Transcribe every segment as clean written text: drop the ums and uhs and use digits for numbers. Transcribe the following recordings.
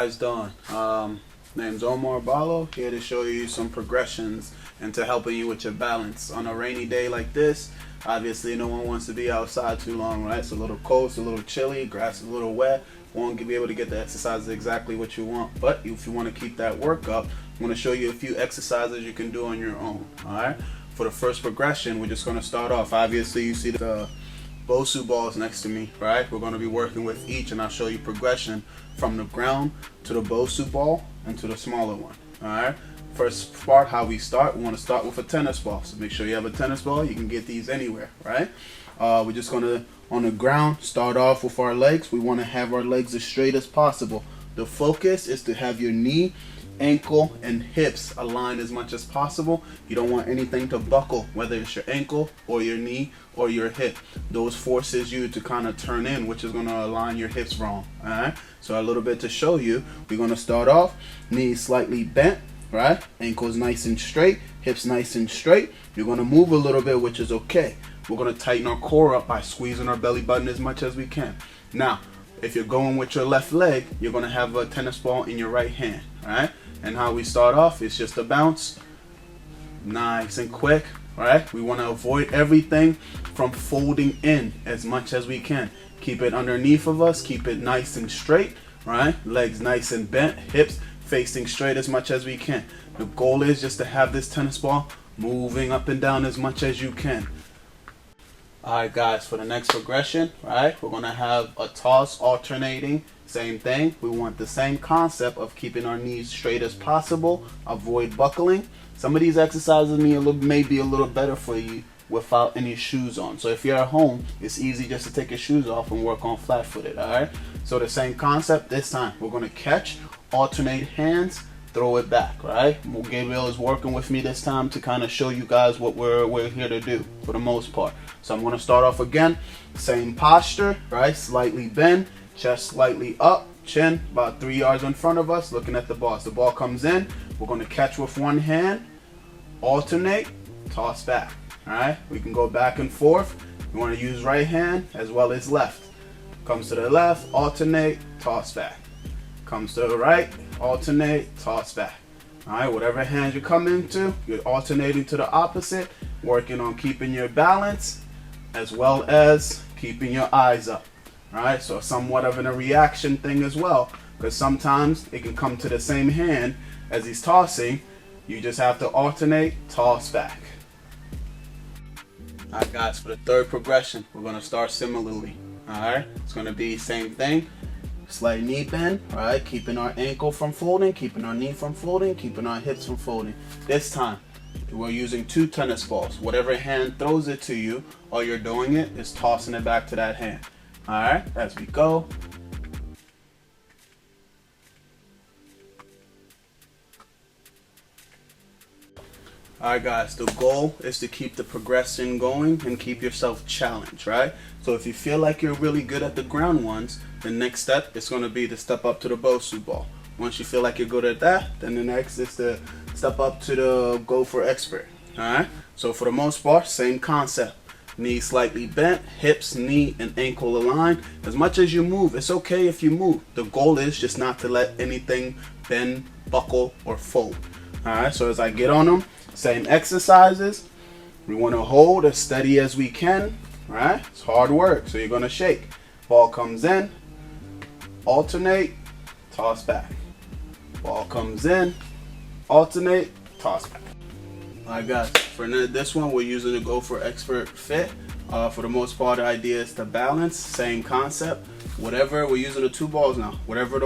guys doing? Name's Oumar Ballo, here to show you some progressions into helping you with your balance. On a rainy day like this, obviously no one wants to be outside too long, right? It's a little cold, it's a little chilly, grass is a little wet. Won't be able to get the exercises exactly what you want, but if you want to keep that work up, I'm going to show you a few exercises you can do on your own. Alright, for the first progression, we're just going to start off. Obviously you see the Bosu balls next to me, right? We're going to be working with each, and I'll show you progression from the ground to the Bosu ball and to the smaller one. Alright, first part, how we start, we want to start with a tennis ball. So make sure you have a tennis ball. You can get these anywhere, right? We're just going to, on the ground, start off with our legs. We want to have our legs as straight as possible. The focus is to have your knee, ankle, and hips aligned as much as possible. You don't want anything to buckle, whether it's your ankle or your knee or your hip. Those forces you to kind of turn in, which is going to align your hips wrong. Alright, so a little bit to show you. We're going to start off, knees slightly bent, right? Ankles nice and straight, hips nice and straight. You're going to move a little bit, which is okay. We're going to tighten our core up by squeezing our belly button as much as we can. Now, if you're going with your left leg, you're going to have a tennis ball in your right hand, right? And how we start off is just a bounce, nice and quick, right? We want to avoid everything from folding in as much as we can. Keep it underneath of us, keep it nice and straight, right? Legs nice and bent, hips facing straight as much as we can. The goal is just to have this tennis ball moving up and down as much as you can. Alright guys, for the next progression, right, we're going to have a toss alternating. Same thing. We want the same concept of keeping our knees straight as possible, avoid buckling. Some of these exercises may be a little better for you without any shoes on. So if you're at home, it's easy just to take your shoes off and work on flat footed. Alright, so the same concept. This time we're going to catch, alternate hands, throw it back, right? Gabriel is working with me this time to kind of show you guys what we're here to do for the most part. So I'm going to start off again, same posture, right? Slightly bend, chest slightly up, chin about 3 yards in front of us, looking at the ball. As the ball comes in, we're going to catch with one hand, alternate, toss back. All right, we can go back and forth. You want to use right hand as well as left. Comes to the left, alternate, toss back. Comes to the right, alternate, toss back. Alright, whatever hand you come into, you're alternating to the opposite, working on keeping your balance as well as keeping your eyes up. Alright, so somewhat of a reaction thing as well, because sometimes it can come to the same hand as he's tossing. You just have to alternate, toss back. Alright guys, for the third progression, we're going to start similarly. Alright, it's going to be same thing. Slight knee bend, right? Keeping our ankle from folding, keeping our knee from folding, keeping our hips from folding. This time, we're using two tennis balls. Whatever hand throws it to you, all you're doing it is tossing it back to that hand. Alright, as we go. Alright guys, the goal is to keep the progression going and keep yourself challenged, right? So if you feel like you're really good at the ground ones, the next step is going to be to step up to the Bosu ball. Once you feel like you're good at that, then the next is to step up to the go for expert. Alright, so for the most part, same concept. Knees slightly bent, hips, knee, and ankle aligned. As much as you move, it's okay if you move. The goal is just not to let anything bend, buckle, or fold. Alright, so as I get on them, same exercises. We want to hold as steady as we can. Right? It's hard work, so you're going to shake. Ball comes in, alternate, toss back. Ball comes in, alternate, toss back. Alright guys, for this one we're using the Go for Expert Fit. For the most part, the idea is to balance, same concept. Whatever, we're using the two balls now. Whatever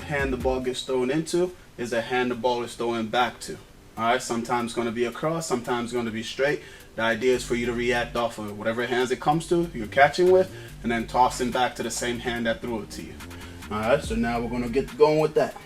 hand the ball gets thrown into is the hand the ball is throwing back to. Alright, sometimes it's going to be across, sometimes it's going to be straight. The idea is for you to react off of it. Whatever hands it comes to, you're catching with, and then tossing back to the same hand that threw it to you. Alright, so now we're going to get going with that.